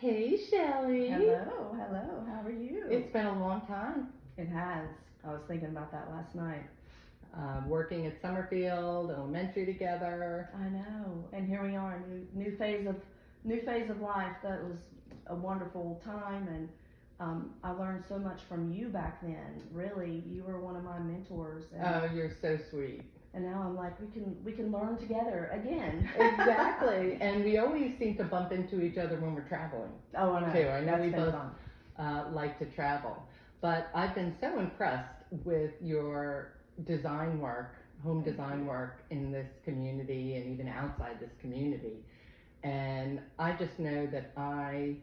Hey, Shelly. Hello, hello. How are you? It's been a long time. It has. I was thinking about that last night. Working at Summerfield Elementary together. I know. And here we are, new phase of life. That was a wonderful time, and I learned so much from you back then. Really, you were one of my mentors, Oh, you're so sweet. and now I'm like, we can learn together again. Exactly. And we always seem to bump into each other when we're traveling, Oh, I know. too. I know That's we been both fun. like to travel. But I've been so impressed with your design work, home Thank design you. work in this community and even outside this community. And I just know that I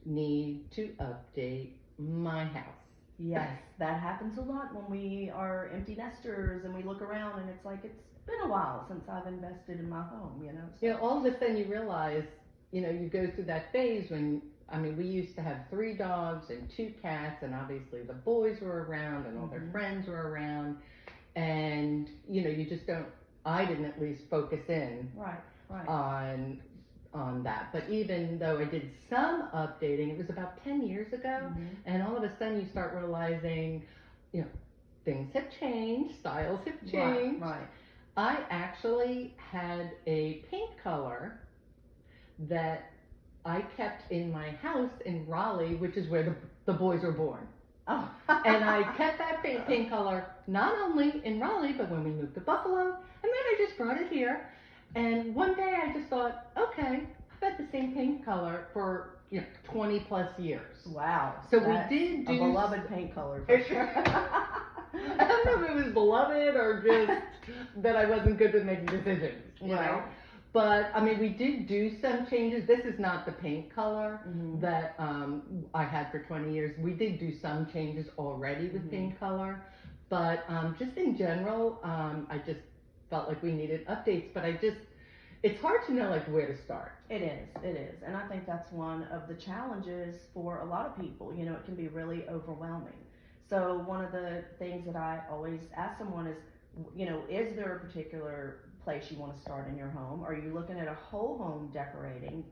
need to update my house. Yes, that happens a lot when we are empty nesters and we look around and it's like it's been a while since I've invested in my home. You So know, all of a sudden you realize, you go through that phase when, I mean, we used to have 3 dogs and 2 cats, and obviously the boys were around and all their hmm friends were around, and, you just don't, I didn't at least focus in right, right. on that. But even though I did some updating, it was about 10 years ago, hmm and all of a sudden you start realizing, you know, things have changed, styles have Right, changed. right. I actually had a paint color that I kept in my house in Raleigh, which is where the boys were born. Oh. And I kept that paint color not only in Raleigh, but when we moved to Buffalo, and then I just brought it here. And one day I just thought, okay, I've had the same paint color for 20 plus years. Wow. So That's we did a do beloved paint color for sure. I don't know if it was beloved or just that I wasn't good with making decisions, you know. Right. But I mean, we did do some changes. This is not the paint color hmm that I had for 20 years. We did do some changes already with hmm paint color, but just in general, I just felt like we needed updates. But it's hard to know like where to start. It is. And I think that's one of the challenges for a lot of people. It can be really overwhelming. So, one of the things that I always ask someone is there a particular place you want to start in your home? Are you looking at a whole home decorating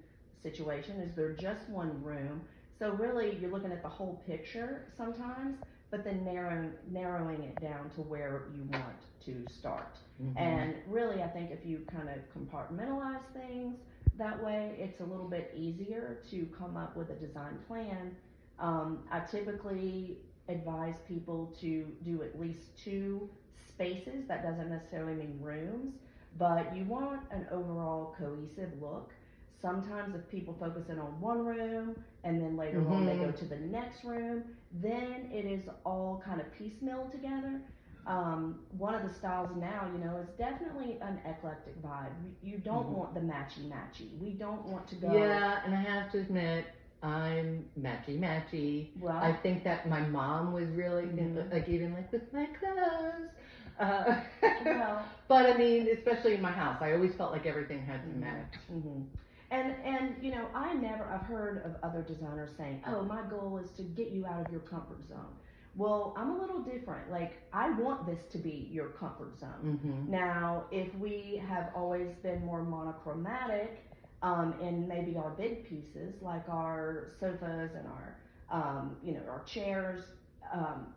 situation? Is there just one room? So, really, you're looking at the whole picture sometimes, but then narrowing it down to where you want to start. Mm-hmm. And really, I think if you kind of compartmentalize things that way, it's a little bit easier to come up with a design plan. I typically advise people to do at least 2 spaces. That doesn't necessarily mean rooms, but you want an overall cohesive look. Sometimes if people focus in on one room and then later on they go Mm-hmm. to the next room, then it is all kind of piecemeal together. One of the styles now, is definitely an eclectic vibe. You don't Mm-hmm. want the matchy matchy. We don't want to go. Yeah, and I have to admit, I'm matchy matchy. I Well, think that my mom was really mhm. like even like with my clothes. Uh, Well, but I mean, especially in my house, I always felt like everything had to mhm, match. mhm. And I've heard of other designers saying, "Oh, my goal is to get you out of your comfort zone." Well, I'm a little different. Like, I want this to be your comfort zone. Mm-hmm. Now, if we have always been more monochromatic in maybe our big pieces, like our sofas and our chairs, um,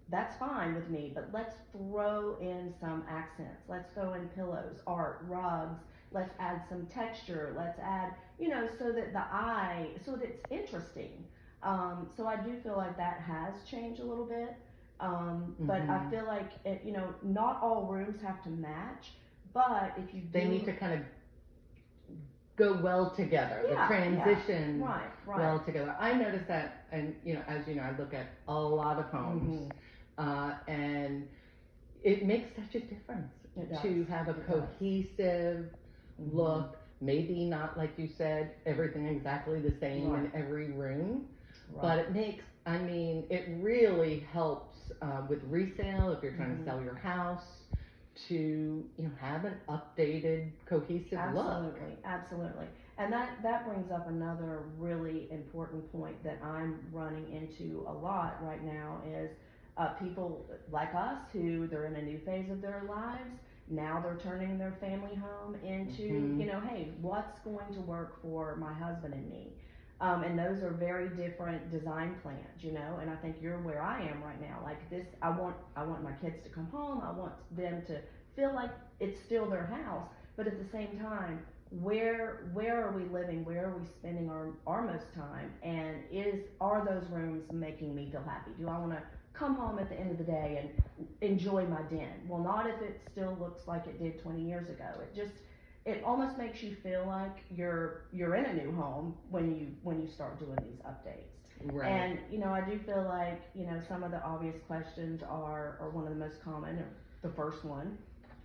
that's fine with me. But let's throw in some accents. Let's throw in pillows, art, rugs. Let's add some texture. Let's add, so that so that it's interesting. So I do feel like that has changed a little bit. But I Mm-hmm. feel like not all rooms have to match. But if you They need do, to kind of go well together. The yeah, transition right, right. well together. I noticed that, and as you know, I look at a lot of homes, hmm and it makes such a difference It does. to have a It does. cohesive hmm look. Maybe not like you said, everything exactly the same Right, in every room, but right. it makes. I mean, it really helps with resale if you're trying to hmm sell your house to have an updated, cohesive look. Absolutely, absolutely. And that brings up another really important point that I'm running into a lot right now is people like us who they're in a new phase of their lives. Now they're turning their family home into, Hmm. hey, what's going to work for my husband and me? And those are very different design plans, you know, and I think you're where I am right now. Like this, I want my kids to come home. I want them to feel like it's still their house, but at the same time, where are we living? Where are we spending our most time? And are those rooms making me feel happy? Do I want to come home at the end of the day and enjoy my den? Well, not if it still looks like it did 20 years ago. It almost makes you feel like you're in a new home when you start doing these updates. Right. And you know, I do feel like, you know, some of the obvious questions are one of the most common. Or the first one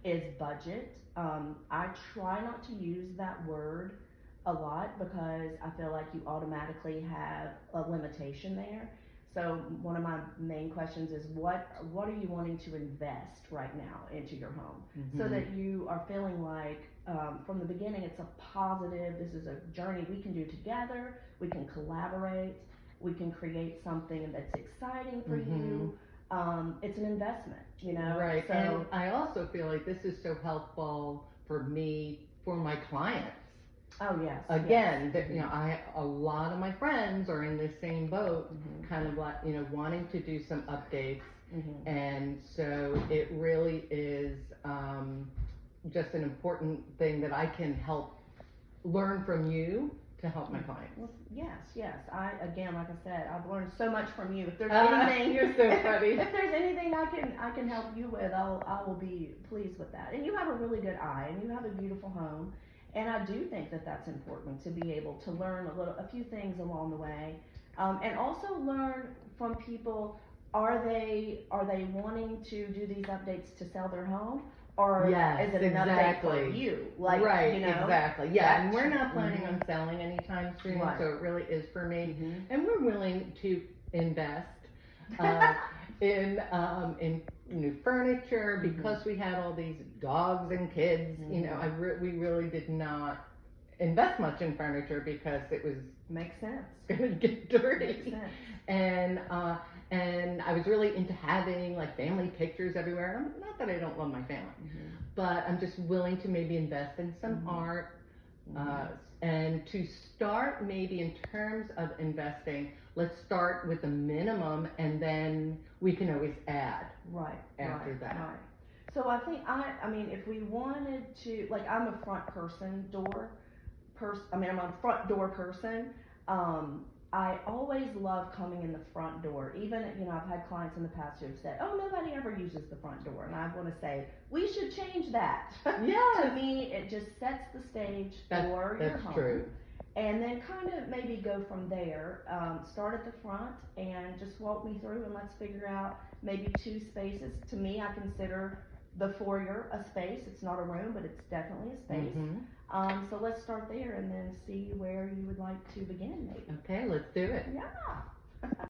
is budget. I try not to use that word a lot because I feel like you automatically have a limitation there. So one of my main questions is what are you wanting to invest right now into your home, so that you are feeling like from the beginning it's a positive, this is a journey we can do together, we can collaborate, we can create something that's exciting for you. It's an investment, you know. Right. So, and I also feel like this is so helpful for me, for my clients. oh yes. Again, that, you know, a lot of my friends are in the same boat, kind of like, you know, wanting to do some updates, and so it really is just an important thing that I can help learn from you to help my clients. Well, yes. Again, like I said, I've learned so much from you. If there's anything, you're so funny. If there's anything I can help you with, I will be pleased with that. And you have a really good eye, and you have a beautiful home. And I do think that that's important, to be able to learn a few things along the way, and also learn from people. Are they wanting to do these updates to sell their home, or Yes, is it an update for you? Like, right, you know, exactly. Yeah, and we're not planning on selling anytime soon, Right. so it really is for me. And we're willing to invest in new furniture because we had all these dogs and kids. You know, we really did not invest much in furniture because it was makes sense. gonna get dirty. Makes sense. And I was really into having like family pictures everywhere. Not that I don't love my family, but I'm just willing to maybe invest in some art. And to start maybe in terms of investing, let's start with the minimum, and then we can always add after that. Right. So I think I mean, if we wanted to, like, I'm a front I'm a front door person. I always love coming in the front door. Even, you know, I've had clients in the past who have said, "Oh, nobody ever uses the front door," and I want to say we should change that. Yeah. To me, it just sets the stage for your home. That's true. And then kind of maybe go from there. Start at the front and just walk me through, and let's figure out maybe 2 spaces. To me, I consider the foyer a space. It's not a room, but it's definitely a space. So let's start there and then see where you would like to begin, maybe. Okay, let's do it. Yeah.